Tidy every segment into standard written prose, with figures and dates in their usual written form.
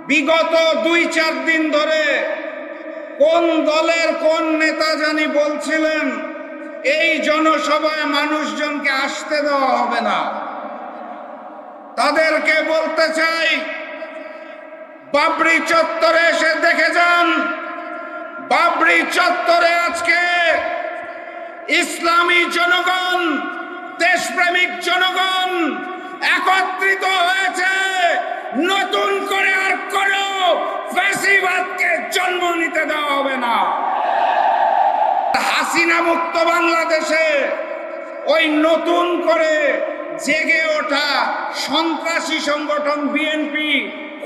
বিগত 2-4 দিন ধরে কোন দলের কোন নেতা জানি বলছিলেন এই জনসভায় মানুষজনকে আসতে দেওয়া হবে না। তাদেরকে বলতে চাই, বাবরি চত্বরে এসে দেখে যান। বাবরি চত্বরে আজকে ইসলামী জনগণ, দেশপ্রেমিক জনগণ একত্রিত হয়েছে। নতুন করে আর কোনো ফ্যাসিবাদকে জন্ম নিতে দেওয়া হবে না। হাসিনা মুক্ত বাংলাদেশে ওই নতুন করে জেগে ওঠা সন্ত্রাসী সংগঠন বিএনপি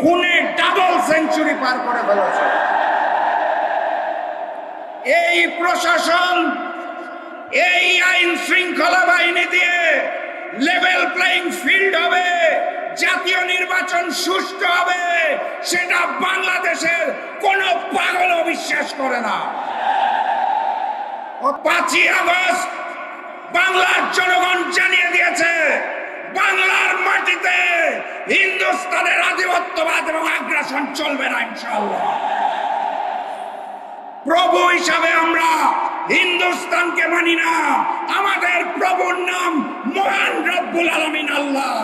খুনে ডাবল সেঞ্চুরি পার করে ফেলেছে। এই প্রশাসন, এই আইন শৃঙ্খলা বাহিনী দিয়ে লেভেল প্লেইং ফিল্ড হবে, জাতীয় নির্বাচন সুষ্ঠু হবে, সেটা বাংলাদেশের কোন পাগলও বিশ্বাস করে না। 5ই আগস্ট বাংলার জনগণ জানিয়ে দিয়েছে, বাংলার মাটিতে হিন্দুস্তানের আধিপত্যবাদ এবং আগ্রাসন চলবে না ইনশাআল্লাহ। প্রভু হিসাবে আমরা হিন্দুস্তানকে মানি না। আমাদের প্রভুর নাম মহান রব্বুল আলামিন আল্লাহ।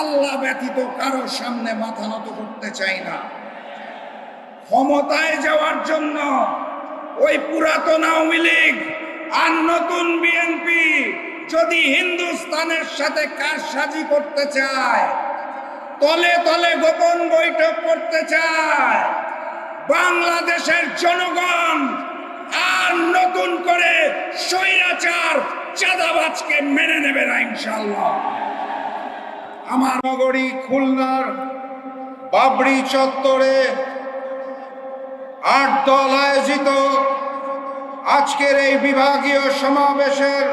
আল্লাহ ব্যতীত কারো সামনে মাথা নত করতে চাই না। ক্ষমতায় যাওয়ার জন্য ওই পুরাতন আওয়ামী লীগ আর নতুন বিএনপি যদি হিন্দুস্তানের সাথে কারসাজি করতে চায়, তলে তলে গোপন বৈঠক করতে চায়, বাংলাদেশের জনগণ আর নতুন করে স্বৈরাচার চাঁদাবাজকে মেনে নেবে না ইনশাআল্লাহ। আমার নগরী খুলনার বাবরি চত্বরে 8 দল আয়োজিত আজকের এই বিভাগীয় সমাবেশের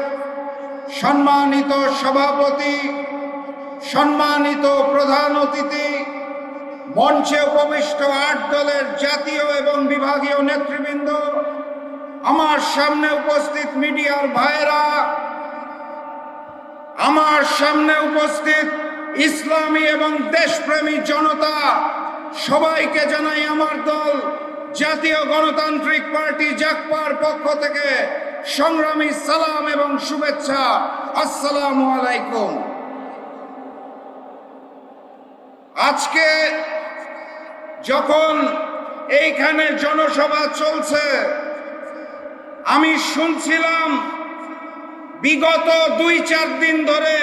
সম্মানিত সভাপতি, সম্মানিত প্রধান অতিথি, মঞ্চে উপবিষ্ট 8 দলের জাতীয় এবং বিভাগীয় নেতৃবৃন্দ, আমার সামনে উপস্থিত মিডিয়ার ভাইয়েরা, আমার সামনে উপস্থিত ইসলামী এবং দেশপ্রেমী জনতা, সবাইকে জানাই আমার দল জাতীয় গণতান্ত্রিক পার্টি জাগপার পক্ষ থেকে সংগ্রামী সালাম এবং শুভেচ্ছা। আসসালামু আলাইকুম। আজকে যখন এইখানে জনসভা চলছে, আমি শুনছিলাম বিগত 2-4 দিন ধরে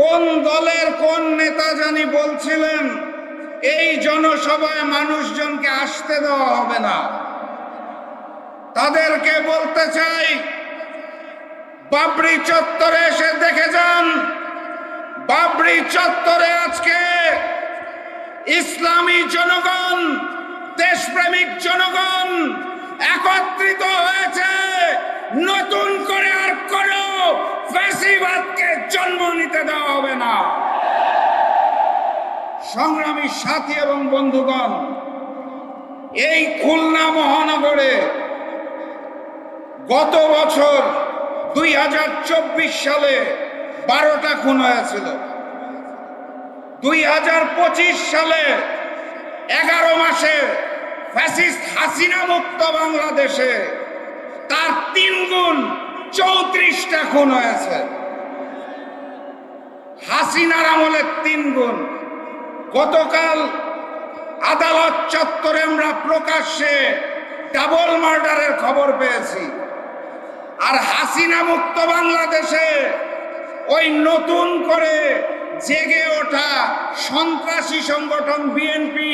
কোন দলের কোন নেতা জানি বলছিলেন এই জনসভায় মানুষজনকে আসতে দেওয়া হবে না। তাদেরকে বলতে চাই, বাবরি চত্বরে এসে দেখে যান। বাবরি চত্বরে আজকে ইসলামী জনগণ, দেশপ্রেমিক জনগণ একত্রিত হয়েছে। নতুন করে আর কোনো ফ্যাসিবাদকে জন্ম নিতে দেওয়া হবে না। সংগ্রামী সাথী এবং বন্ধুগণ, এই খুলনা মহানগরে গত বছর 2024 সালে 12টা খুন হয়েছিল। 2025 সালে 11 মাসে ফ্যাসিস্ট হাসিনা মুক্ত বাংলাদেশে তার 3 গুণ 34টা খুন হয়েছে। হাসিনার আমলে 3 গুণ। গতকাল আদালত চত্বরে আমরা প্রকাশ্যে ডাবল মার্ডারের খবর পেয়েছি। আর হাসিনা মুক্ত বাংলাদেশে ওই নতুন করে জেগে ওঠা সন্ত্রাসী সংগঠন বিএনপি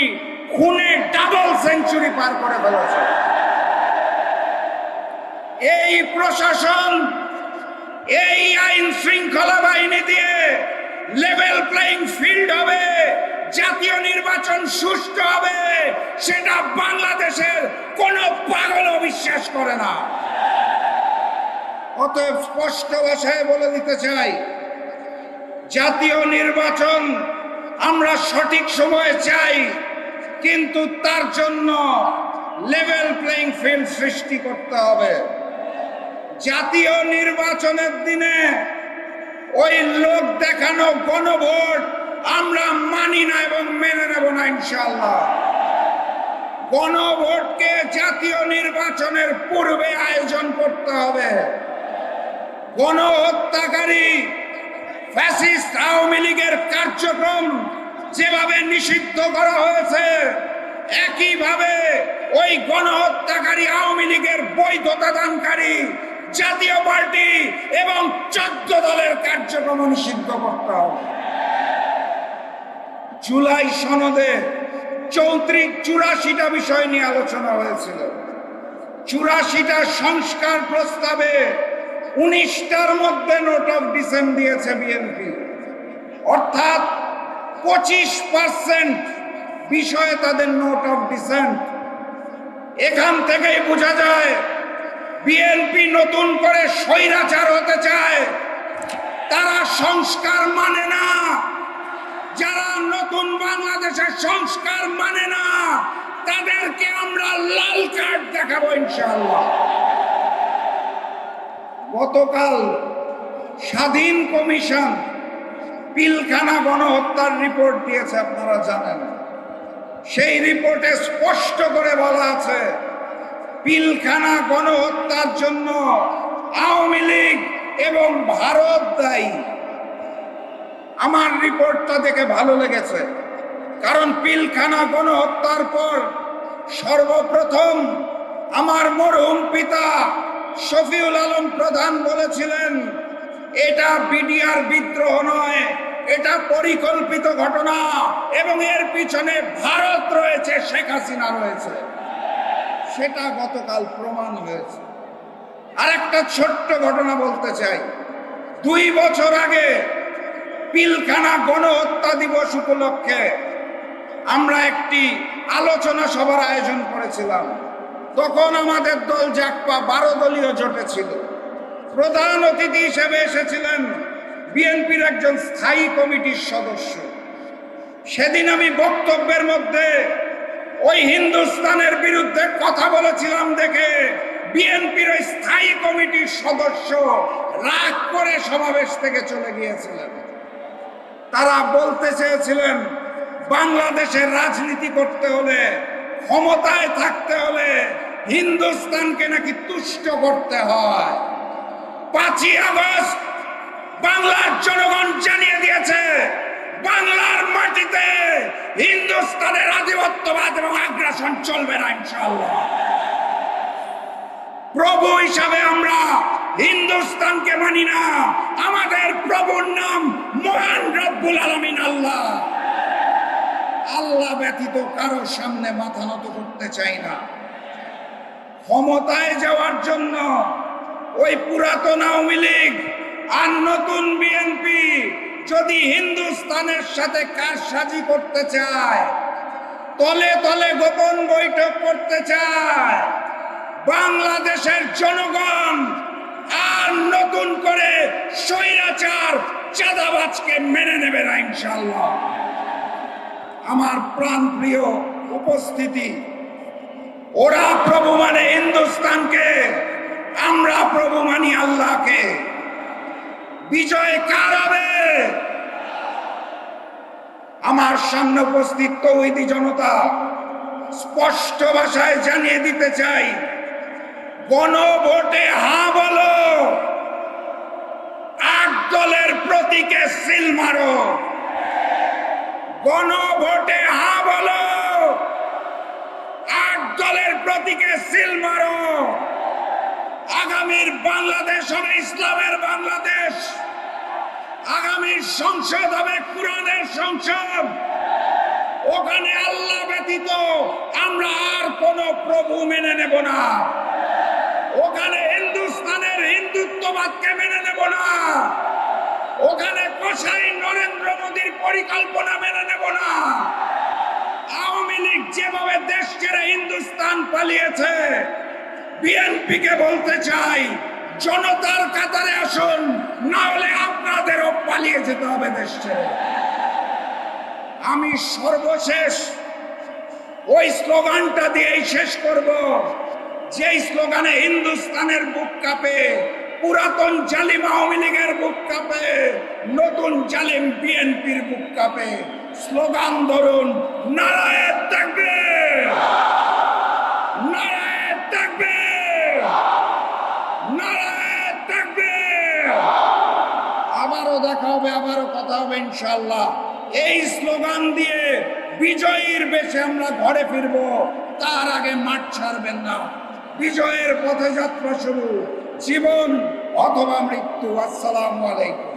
খুনে ডাবল সেঞ্চুরি পার করে ফেলেছে। এই প্রশাসন, এই আইন শৃঙ্খলা বাহিনী দিয়ে লেভেল প্লেইং ফিল্ড হবে, জাতীয় নির্বাচন সুষ্ঠু হবে, সেটা বাংলাদেশের কোন পাগলও বিশ্বাস করে না। অতএব স্পষ্ট ভাষায় বলে দিতে চাই, জাতীয় নির্বাচন আমরা সঠিক সময়ে চাই, কিন্তু তার জন্য লেভেল প্লেইং ফিল্ড সৃষ্টি করতে হবে। জাতীয় নির্বাচনের দিনে ওই লোক দেখানো গণভোট আমরা মানি না এবং মেনে নেব ইনশাআল্লাহ। গণভোটকে জাতীয় নির্বাচনের পূর্বে আয়োজন করতে হবে। গণহত্যাকারী ফ্যাসিস্ট আওয়ামী লীগের কার্যক্রম যেভাবে নিষিদ্ধ করা হয়েছে, একইভাবে ওই গণহত্যাকারী আওয়ামী লীগের বৈধতা দানকারী জাতীয় পার্টি এবং 14 দলের কার্যক্রম নিষিদ্ধ করতে হবে। জুলাই সনদে 84টা বিষয় নিয়ে আলোচনা হয়েছিল। 84টা সংস্কার প্রস্তাবে 19টার মধ্যে নোট অফ ডিসেন্ট দিয়েছে বিএনপি, অর্থাৎ 25% বিষয়ে তাদের নোট অফ ডিসেন্ট। এখান থেকেই বোঝা যায় বিএনপি নতুন করে স্বৈরাচার হতে চায়, তারা সংস্কার মানে না। যারা নতুন বাংলাদেশের সংস্কার মানে না, তাদেরকে আমরা লাল কার্ড দেখাবো ইনশাআল্লাহ। গতকাল স্বাধীন কমিশন পিলখানা গণহত্যার রিপোর্ট দিয়েছে, আপনারা জানেন। সেই রিপোর্টে স্পষ্ট করে বলা আছে পিলখানা গণহত্যার জন্য আওয়ামী লীগ এবং ভারত দায়ী। আমার রিপোর্টটা দেখে ভালো লেগেছে, কারণ পিলখানা গণহত্যার পর সর্বপ্রথম আমার মরহুম পিতা শফিউল আলম প্রধান বলেছিলেন এটা বিডিআর বিদ্রোহ নয়, এটা পরিকল্পিত ঘটনা এবং এর পিছনে ভারত রয়েছে, শেখ হাসিনা রয়েছে। সেটা গতকাল প্রমাণ হয়েছে। আরেকটা ছোট্ট ঘটনা বলতে চাই। 2 বছর আগে পিলখানা গণহত্যা দিবস উপলক্ষে আমরা একটি আলোচনা সভার আয়োজন করেছিলাম। তখন আমাদের দল জাকপা 12 দলীয় জোটে ছিল। প্রধান অতিথি হিসেবে এসেছিলেন বিএনপির একজন স্থায়ী কমিটির সদস্য। সেদিন আমি বক্তব্যের মধ্যে ওই হিন্দুস্তানের বিরুদ্ধে কথা বলেছিলাম দেখে বিএনপির ওই স্থায়ী কমিটির সদস্য রাগ করে সমাবেশ থেকে চলে গিয়েছিলেন। তারা বলতে চেয়েছিলেন বাংলাদেশের রাজনীতি করতে হলে, ক্ষমতায় থাকতে হলে হিন্দুস্তানকে নাকি তুষ্ট করতে হয়। 5ই আগস্ট বাংলার জনগণ জানিয়ে দিয়েছে বাংলার মাটিতে হিন্দুস্তানের আধিপত্যবাদ এবং আগ্রাসন চলবে না ইনশাআল্লাহ। প্রভু হিসাবে আমরা হিন্দুস্তানকে মানি না। আমাদের প্রভুর নাম মহান রব্বুল আলামিন আল্লাহ। আল্লাহ ব্যতীত কারো সামনে মাথা নত করতে চাই না। ক্ষমতায় যাওয়ার জন্য ওই পুরাতন আওয়ামী লীগ আর নতুন বিএনপি যদি হিন্দুস্তানের সাথে কারসাজি করতে চায়, তলে তলে গোপন বৈঠক করতে চায়, বাংলাদেশের জনগণ আর নতুন করে স্বৈরাচার চাঁদাবাজকে মেনে নেবে না ইনশাআল্লাহ। আমার প্রাণপ্রিয় উপস্থিতি, ওরা প্রভু মানে হিন্দুস্তানকে, আমরা প্রভু মানি আল্লাহকে। বিজয় কার হবে? আমার সামনে উপস্থিত তৌহিদি জনতা, স্পষ্ট ভাষায় জানিয়ে দিতে চাই, গণভোটে হ্যাঁ বলো, 8 দলের প্রতীকে সিল মারো। গণভোটে হ্যাঁ বলো, 8 দলের প্রতীকে সিল মারো। আগামীর বাংলাদেশ হবে ইসলামের বাংলাদেশ। আগামীর সংসদ হবে কোরআনের সংসদ। ওখানে আল্লাহ ব্যতীত আমরা আর কোন প্রভু মেনে নেব না। ওখানে হিন্দুস্তানের হিন্দুত্ববাদকে মেনে নেব না। ওখানে কসাই নরেন্দ্র মোদীর পরিকল্পনা মেনে নেব না। আওয়ামী লীগ যেভাবে দেশ ছেড়ে হিন্দুস্তান পালিয়েছে, বিএনপিকে বলতে চাই জনতার কাতারে আসুন, না হলে আপনাদেরও পালিয়ে যেতে হবে দেশ ছেড়ে। আমি সর্বশেষ ওই স্লোগানটা দিয়েই শেষ করব, যেই স্লোগানে হিন্দুস্তানের বুক কাঁপে, পুরাতন জালিম আওয়ামী লীগের বুক কাঁপে, নতুন জালিম বিএনপির বুক কাঁপে। স্লোগান ধরুন, নারায়ে তাকবীর, নারায়ে তাকবীর, নারায়ে তাকবীর। আবারও দেখা হবে, আবারও কথা হবে ইনশাআল্লাহ। এই স্লোগান দিয়ে বিজয়ীর বেশে আমরা ঘরে ফিরবো, তার আগে মাঠ ছাড়বেন না। বিজয়ের পথে যাত্রা শুরু, জীবন অথবা মৃত্যু। আসসালামু আলাইকুম।